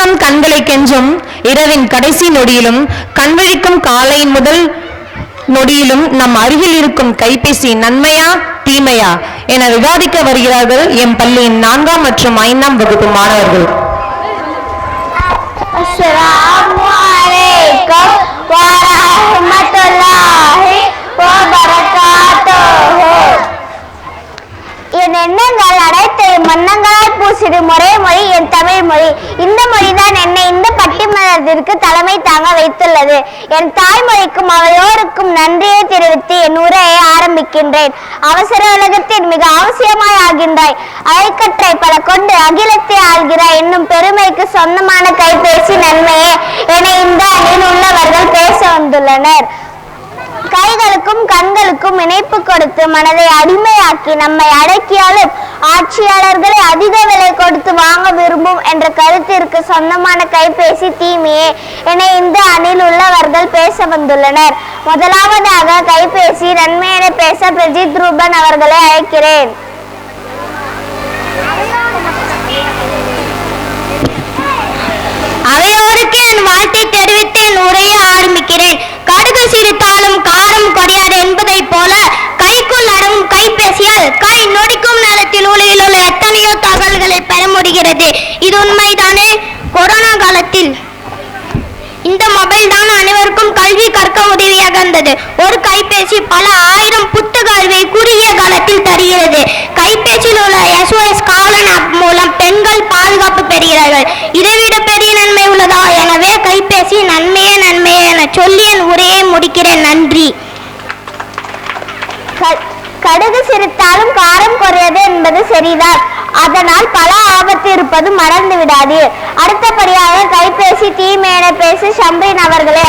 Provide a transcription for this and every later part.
தூக்கம் கண்களை கெஞ்சும் இரவின் கடைசி நொடியிலும் கண்விழிக்கும் காலையின் முதல் நொடியிலும் நம் அருகில் இருக்கும் கைபேசி நன்மையா தீமையா என விவாதிக்க வருகிறார்கள் எம் பள்ளியின் 4ஆம் மற்றும் 5ஆம் வகுப்பு மாணவர்கள். அஸ்ஸலாமு அலைக்கும் வரஹ்மத்துல்லாஹி வபரகாத்துஹு. என் எண்ணங்கள் அனைத்தையும் மன்னங்களாய் பூசிடும் ஒரே மொழி என் தமிழ் மொழி. இந்த மொழிதான் என்னை இந்த பட்டிமன்றத்திற்கு தலைமை தாங்க வைத்துள்ளது. என் தாய்மொழிக்கும் அவையோருக்கும் நன்றியை தெரிவித்து என் உரையை ஆரம்பிக்கின்றேன். அவசர உலகத்தின் மிக அவசியமாய் ஆகின்றாய், அழைக்கற்றை பல கொண்டு அகிலத்தை ஆள்கிறாய் என்னும் பெருமைக்கு சொந்தமான கைபேசி நன்மையே என இந்த அணியில் உள்ளவர்கள் பேச வந்துள்ளனர். கைகளுக்கும் கண்களுக்கும் இணைப்பு கொடுத்து மனதை அடிமையாக்கி நம்மை அடக்கியாலும் ஆட்சியாளர்களை அதிக விலை கொடுத்து வாங்க விரும்பும் என்ற கருத்திற்கு சொந்தமான கைபேசி தீமையே என இந்த அணியில் உள்ளவர்கள் பேச வந்துள்ளனர். முதலாவதாக கைபேசி நன்மை என பேச பிரஜித் ரூபன் அவர்களை அழைக்கிறேன். அவையோருக்கு என் வாழ்த்தை தெரிவித்து என் உரையை ஆரம்பிக்கிறேன். கடுகு சிரித்தாலும் காரம் குறையாது என்பதை போல கைக்குள் அடங்கும் கைபேசியால் கை நொடிக்கும் நேரத்தில் உலகில் உள்ள எத்தனையோ தகவல்களை பெற முடிகிறது. இது உண்மைதானே? கொரோனா காலத்தில் இந்த மொபைல் தான் அனைவருக்கும் கல்வி கற்க உதவியாக இருந்தது. ஒரு கைபேசி பல ஆயிரம் புத்தக அறிவை குறுகிய காலத்தில் தருகிறது. கைபேசியில் உள்ள SOS காவலன் ஆப் மூலம் பெண்கள் பாதுகாப்பு பெறுகிறார்கள். இதைவிட பெரிய நன்மை உள்ளதா? எனவே கைபேசி நன்மையே நன்மையே என சொல்லி என் உரையை முடிக்கிறேன். நன்றி. கடுகு சிரித்தாலும் காரம் குறையாது என்பது சரிதான். அதனால் பல ஆபத்து இருப்பது மறந்து விடாது. அடுத்தபடியாக கைபேசி தீமை என பேச ஷம்ரீன் அவர்களே.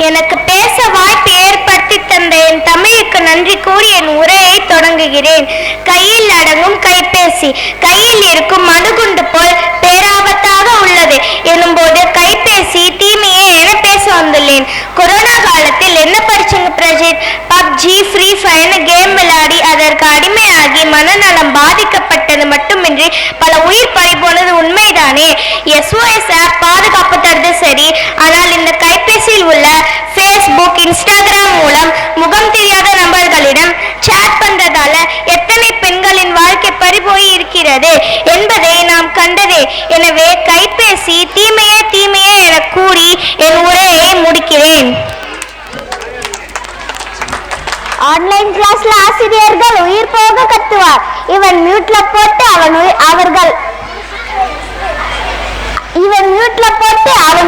எனக்கு பேச வாய்ப்பு ஏற்படுத்தி தந்த என் தமிழுக்கு நன்றி கூறி என் உரையை தொடங்குகிறேன். கையில் அடங்கும் கைபேசி கையில் இருக்கும் மதுகுண்டு போல் பேராபத்தாக உள்ளது எனும்போது கைபேசி தீமையே என பேச வந்துள்ளேன். கொரோனா காலத்தில் என்ன படிச்சுங்க Prajith? PUBG, free fire game விளையாடி அதற்கு அடிமையாகி மனநலம் பாதிக்கப்பட்டது மட்டுமின்றி பல உயிர் பறிபோனது உண்மைதானே? SOS ஆப் பாதுகாப்பு தருது சரி, ஆனால் இந்த கைபேசியில் உள்ள Facebook, Instagram மூலம் முகம் தெரியாத நபர்களிடம் சாட் பண்றதால எத்தனை பெண்களின் வாழ்க்கை பறிபோய் இருக்கிறது என்பதை நாம் கண்டதே. எனவே கைபேசி தீமையே தீமையே என கூறி என் உரையை முடிக்கிறேன். ஆன்லைன் கிளாஸ்ல ஆசிரியர்கள் உயிர் போக கத்துவார். இவன் மியூட்ல போட்டு அவன்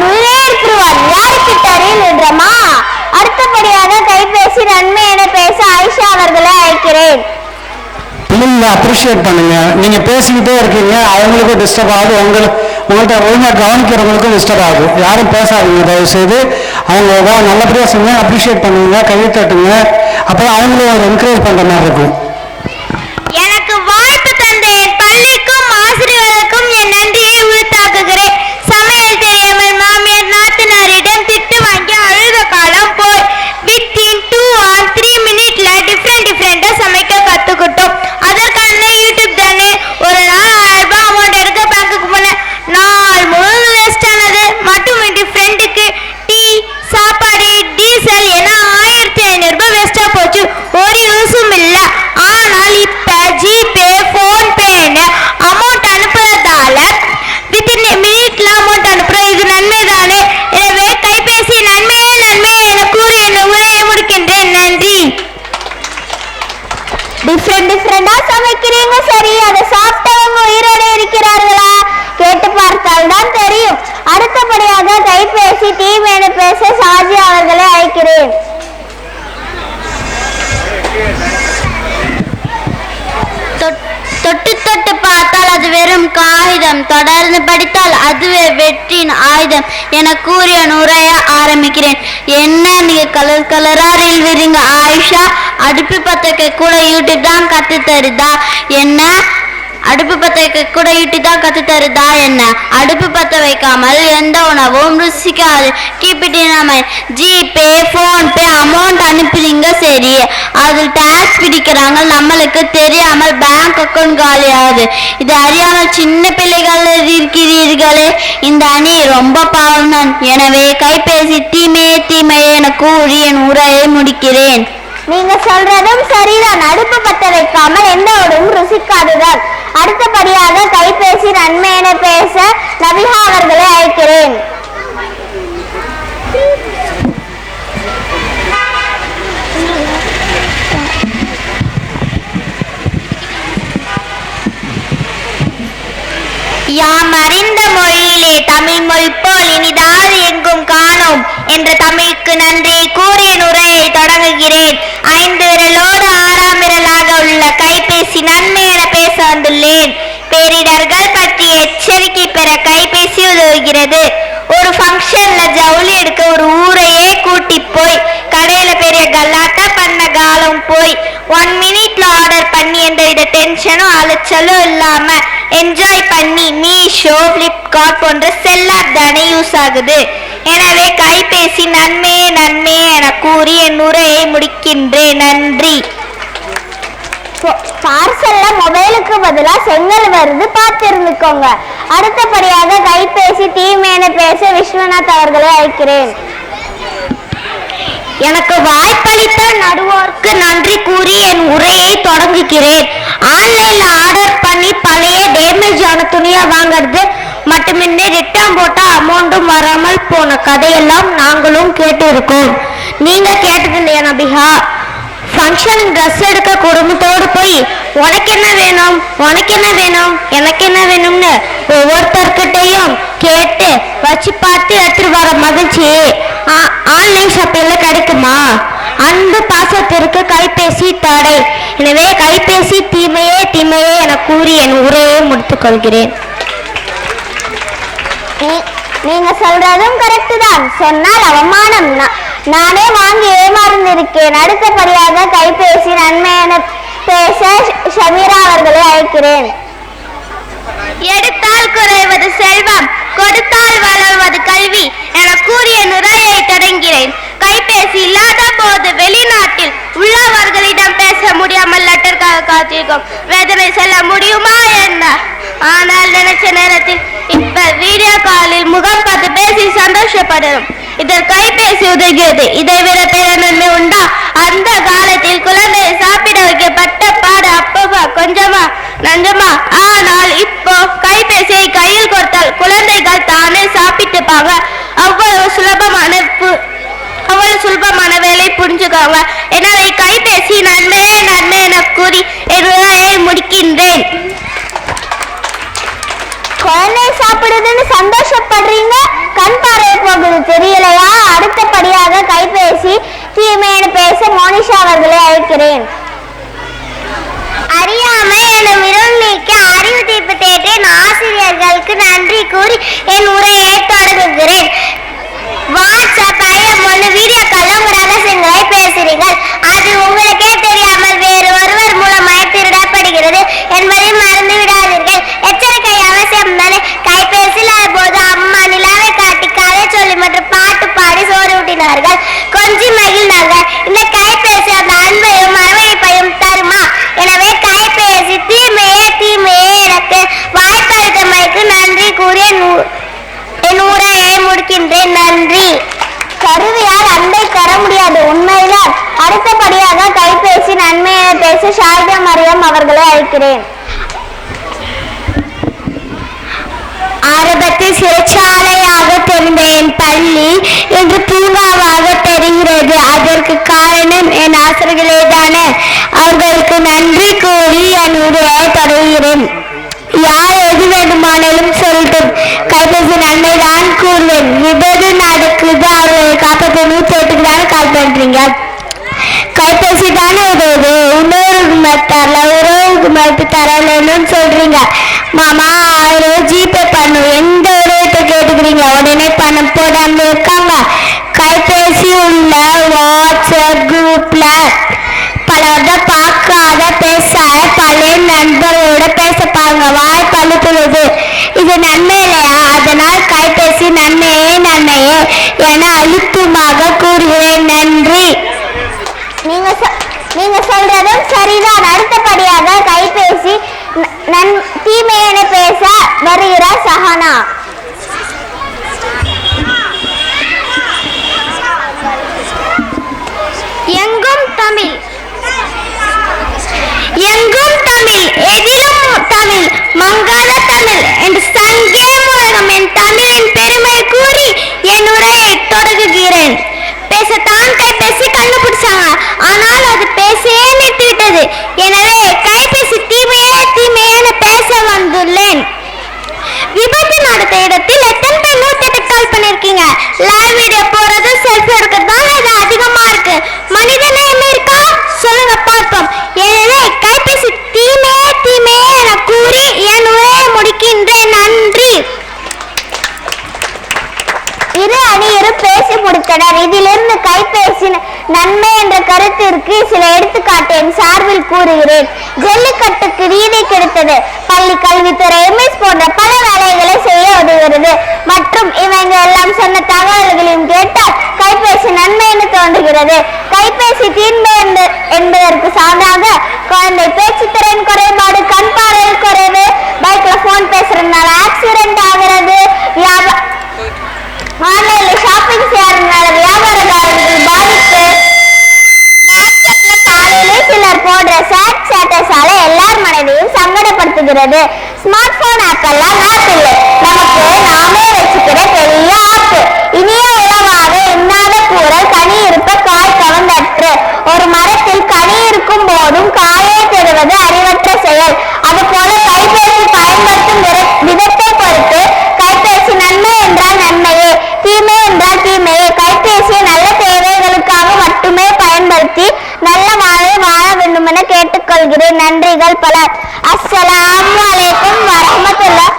உயிரே இருக்கிறான். யாருக்கு தெரியல என்றமா? அடுத்தபடியாக கைபேசி நன்மை என பேச ஆயிஷா அவர்களை அழைக்கிறேன். பிள்ளைங்களை அப்ரிஷியேட் பண்ணுங்க. நீங்க பேசிக்கிட்டே இருக்கீங்க, அவங்களுக்கும் டிஸ்டர்ப் ஆகுது, உங்கள்கிட்ட ஒழுங்காக கவனிக்கிறவங்களுக்கும் டிஸ்டர்ப் ஆகுது. யாரும் பேசாதீங்க தயவு செய்து. அவங்க நல்லபடியாக செய்யுங்க, அப்ரிஷியேட் பண்ணுங்க, கையை தட்டுங்க. அப்போ அவங்களும் ஒரு என்கரேஜ் பண்ற மாதிரி இருக்கும். எனக்கு வாய்ப்பு தந்த என் பள்ளிக்கும் ஆசிரியர்களுக்கும் என் நன்றியை உரித்தாக்குகிறேன். சமையல் தெரியாமல் மாமியார் நாத்தனாரிடம் திட்டு வாங்கி அழுத காலம் போய் வித்தின் 2 or 3 minutes டிஃப்ரெண்டா சமைக்க கத்துக்கிட்டோம். அதற்கான யூடியூப் தானே. ஒரு நாள் 1000 ரூபாய் அமௌண்ட் எடுக்க பேங்குக்கு போனேன். நாள் முழுவதும் வேஸ்ட் ஆனது மட்டுமின்றி ஃப்ரெண்டுக்கு டீ, சாப்பாடு, டீசல் என 1500 ரூபாய் வேஸ்டா போச்சு. ஒரு யூஸும் இல்ல. ஆனால் இப்ப ஜிபே, போன்பேன்னு அமௌண்ட் அனுப்புறதால வித்தின் மினிட்ல அமௌண்ட் அனுப்புறோம். இது நன்மை தானே? எனவே கைபேசி நன்மையே நன்மையே என கூறி என் உரையை முடிக்கின்றேன். நன்றி. டிஃப்ரெண்டா சமைக்கிறீங்க சரி, அதை சாப்பிட்டவங்க உயிரோட இருக்கிறார்களா? கேட்டு பார்த்தால் தான் தெரியும். அடுத்தபடியாக கைபேசி தீமை என பேச ஷாஜி அவர்களை அழைக்கிறேன். தொட்டு தொட்டு பார்த்தால் அது வெறும் காகிதம், தொடர்ந்து படித்தால் அதுவே வெற்றியின் ஆயுதம் என கூறிய உரைய ஆரம்பிக்கிறேன். என்ன நீங்க கலர் கலரா ரீல் விடுங்க ஆயிஷா, அடுப்பு பத்தக்க கூட யூடியூப் தான் கத்து தருதா என்ன? அடுப்பு பத்த வைக்க கூட யூடியூப் தான் கத்து தருதா என்ன? அடுப்பு பத்த வைக்காமல் எந்த உணவும் ருசிக்காது. Keep it in mind. GPay, PhonePe amount அனுப்புறீங்க சரி, அதில் டேக்ஸ் பிடிக்கிறாங்க, நம்மளுக்கு தெரியாமல் பேங்க் அக்கௌண்ட் காலியாகுது. இது அறியாமல் சின்ன பிள்ளைகள் இருக்கிறீர்களே, இந்த அணி ரொம்ப பாவம் தான். எனவே கைபேசி தீமையே தீமையே என கூறி என் உரையை முடிக்கிறேன். நீங்க சொல்றதும் சரிதான். அடுப்பு பத்த வைக்காமல் எந்த உணவும் ருசிக்காதுதான். அடுத்தபடியாக கைபேசி நன்மை என பேச நபிஹா அவர்களை அழைக்கிறேன். யாம் அறிந்த மொழியிலே தமிழ் மொழி போல் இனிதாவது எங்கும் காணோம் என்ற தமிழுக்கு நன்றி கூறிய உரையை தொடங்குகிறேன். 5 விரலோடு 6ஆம் விரலாக உள்ள கைபேசி நன்மை என பேச வந்துள்ளேன். பேரிடர்கள் பற்றி எச்சரிக்கை பெற கைபேசி உதவுகிறது. ஒரு ஃபங்க்ஷன்ல ஜவுளி எடுக்க ஒரு ஊரையே கூட்டி போய் கடையில பெரிய கல்லாட்டா பண்ண காலம் போய் 1 மினிட்ல ஆர்டர் பண்ணி எந்தவித டென்ஷனும் அலைச்சலும் இல்லாம என்ஜாய் பண்ணி மீஷோ, பிளிப்கார்ட் போன்ற செல்லாப் தானே யூஸ் ஆகுது. எனவே கைபேசி நன்மையே நன்மையே என கூறி என் உரையை முடிக்கின்றேன். நன்றி. பார்சல்ல மொபைலுக்கு பதிலா செங்கல் வருது, பார்த்து இருந்துக்கோங்க. அடுத்தபடியாக கைபேசி தீமையான பேச விஸ்வநாத் அவர்களை அழைக்கிறேன். எனக்கு வாய்ப்பளித்த நடுவோருக்கு நன்றி கூறி என் உரையை தொடங்குகிறேன். ஆன்லைன்ல ஆர்டர் பண்ணி பழைய டேமேஜ் ஆன துணியா வாங்குறது மட்டுமின்றி ரிட்டர்ன் போட்டா அமௌண்ட்டும் வராமல் போன கதையெல்லாம் நாங்களும் கேட்டு இருக்கோம். நீங்க கேட்டது இல்லையா நபிஹா? ஃபங்க்ஷன் ட்ரெஸ் எடுக்க குடும்பத்தோடு போய் உனக்கு என்ன வேணும், உனக்கு என்ன வேணும், எனக்கு என்ன வேணும்னு ஒவ்வொருத்தர்கிட்டையும் கேட்டு வச்சு பார்த்து எடுத்துட்டு வர மகிழ்ச்சி ஆன்லைன் ஷாப்பிங்ல கிடைக்குமா? அன்பு பாசத்திற்கு கைபேசி தடை. எனவே கைபேசி தீமையே தீமையே என கூறி என் உரையை முடித்துக் கொள்கிறேன். நீங்க சொல்றதும் கரெக்ட் தான். சொன்னால் அவமானம். நானே வாங்கி ஏமாறந்திருக்கேன். அடுத்தபடியாக கைபேசி நன்மை என பேச ஷமீரா அவர்களை அழைக்கிறேன். எடுத்தால் குறைவது செல்வம், கொடுத்தால் வளர்வது கல்வி என கூறிய நுரையை தொடங்கிறேன். கைபேசி இல்லாத போது வெளிநாட்டில் உள்ளவர்களிடம் பேச முடியாமல் லெட்டருக்காக காத்திருக்கும் வேதனை செல்ல முடியுமா என்ன? ஆனால் நினைச்ச நேரத்தில் இப்ப வீடியோ காலில் முகம் பார்த்து பேசி சந்தோஷப்படணும். இதில் கைபேசி உதவுகிறது. இதை விட பெற நன்மை உண்டா? அந்த காலத்தில் குழந்தையை சாப்பிட வைக்கப்பட்ட பாடு அப்பவா கொஞ்சமா நஞ்சமா? ஆனால் இப்போ கைபேசியை கையில் கொடுத்தால் குழந்தைகள் தானே சாப்பிட்டுப்பாங்க. அவ்வளவு சுலபமான வேலை புரிஞ்சுக்காங்க. எனவே கைபேசி நன்மையே நன்மை என கூறி என்னை முடிக்கின்றேன். குழந்தை சாப்பிடுதுன்னு சந்தோஷப்படுறீங்க, கண் பார்வை போகுது தெரியலையா? அடுத்தபடியாக கைபேசி தீமையான பேச மோனிஷா அவர்களை அழைக்கிறேன். அறியாமை எனும் இருள் நீக்க அறிவு தீர்ப்பு தேற்றின் ஆசிரியர்களுக்கு நன்றி கூறி என் உரையை தொடங்குகிறேன். வாட்ஸ்அப் ஐஎம் வீடியோ காலில் உங்க ரகசியங்களை பேசுறீர்கள். அது உங்களுக்கே தெரியாமல் வேறு ஒருவர் மூலமாய் திருடப்படுகிறது என்பதை மறந்து விடாதீர்கள். எச்சரிக்கை அவசியம் தானே. கைபேசி இல்லாத போது அம்மா நிலாவை காட்டி கதை சொல்லி மற்றும் பாட்டு பாடி சோறு ஊட்டினார்கள், கொஞ்சி மகிழ்ந்தார்கள். இந்த கைபேசி அந்த அன்பையும் அரவணைப்பையும் தருமா? எனவே கைபேசி தீமையே தீமையே எனக்கு வாய்ப்பளித்தமைக்கு நன்றி கூறி என் உரையை முடிக்கின்றேன். நன்றி. கருவியால் அன்பை தர முடியாது, உண்மைதான். அடுத்தபடியாக கைபேசி நன்மை என பேச ஷாயிதா மரியம் அவர்களை அழைக்கிறேன். ஆரம்பத்தில் சிறைச்சாலையாக தெரிந்த என் பள்ளி இன்று பூங்காவாக தெரிகிறது. அதற்கு காரணம் என் ஆசிரியர்களே தானே. அவர்களுக்கு நன்றி கூறி என் உரையை தொடர்கிறேன். யார் எது வேண்டுமானாலும் சொல்லட்டும், கைபேசி நன்மைதான் கூறுவேன். விபத்து நடக்குது, அவர்களை காப்பாற்றணும் சேர்த்துக்கு தானே கால் பண்றீங்க. கைபேசி தானே உதவுது. இன்னொரு மெத்தட்ல உறவுக்கு மறுத்து தரலன்னு சொல்றீங்க. மாமா 1000 ஜிபே பண்ணும், எந்த விடயத்தை கேட்டுக்கிறீங்க? உடனே பணம் போடாம இருக்காங்க. கைபேசி உள்ள வாட்ஸ்அப் குரூப்ல பல வருடம் பார்க்காத பேசாத பழைய நண்பர்களோட பேச பாருங்க. வாய் பழுத்துறது. இது நன்மை இல்லையா? அதனால் கைபேசி நன்மையே நன்மையே என அழுத்தமாக கூறுகிறேன். நன்றி. நீங்க சொல்றதும் சரிதான். அடுத்தபடியாக கைபேசி தீமை என பேச வருகிறார் சஹானா. எங்கும் தமிழ், எங்கும் தமிழ், எதிலும் தமிழ், மங்காத தமிழ் என்று சங்கே முழங்கும் என் தமிழின் பெருமை கூறி என் உரையை தொடங்குகிறேன். பேசத்தான் கைபேசி கண்டுபிடிச்சாங்க, ஆனால் அது பேசவே நிறுத்திவிட்டது. எனவே கைபேசி தீமையே தீமையேன்னு பேச வந்துள்ளேன். விபத்து நடந்த இடத்தில் எத்தனை பேர் 108 கால் பண்ணிருக்கீங்க? லைவ் வீடியோ போறது செல்ஃபி எடுக்கிறதால இது அதிகமா இருக்கு. மனித நேயம் இருக்கா சொல்லுங்க பார்ப்போம். எனவே கைபேசி தீமையே தீமையே என கூறி என் உரையை முடிக்கின்றேன். நன்றி. இரு அணியரும் பேசி முடித்தனர். இதிலிருந்து கைபேசி நன்மை என்ற கருத்திற்கு சில எடுத்துக்காட்டு என் சார்பில் கூறுகிறேன். ஜல்லிக்கட்டுக்கு நீதி கிடைத்தது. பள்ளி கல்வித்துறை எம்எஸ் போன்ற பல வேலைகளை செய்ய உதவுகிறது. மற்றும் இவங்க எல்லாம் சொன்ன தகவல்களையும் கேட்டால் கைபேசி நன்மை என்று தோன்றுகிறது. கைபேசி தீன்மை என்பதற்கு சான்றாக குழந்தை பேச்சு திறன் குறைபாடு, கண் பார்வை குறைவு, பைக்ல போன் பேசுறதுனால ஆக்சிடென்ட் ஆகிறது, ஆன்லைன்ல ஷாப்பிங் செய்யறதுனால வியாபாரக்காரர்கள் பாதிப்பு, வாட்ஸ்அப்ல காலையிலே சிலர் போடுற ஸ்டேட்டஸால எல்லார் மனதையும் சங்கடப்படுத்துகிறது. ஸ்மார்ட் போன் ஆப் எல்லாம் ஆப் இல்லை, நமக்கு நாமே வச்சுக்கிற பெரிய ஆப். இனிய உணவாக இன்னாத கூறல் கனி இருப்ப காய் கவர்ந்தற்று. ஒரு மரத்தில் கனி இருக்கும் போதும் காயை பெறுவது அறிவற்ற செயல். அதுபோல கைபேசி பயன்படுத்தும் விதத்தை பொறுத்து கைபேசி நன்மை என்றால் நன்மையே, தீமை என்றால் தீமையே. கைபேசியை நல்ல தேவைகளுக்காக மட்டுமே பயன்படுத்தி நல்ல வாழ்வை வாழ வேண்டும் என கேட்டுக்கொள்கிறேன். நன்றிகள் பல. அஸ்ஸலாமு அலைக்கும் வரஹ்மத்துல்லாஹி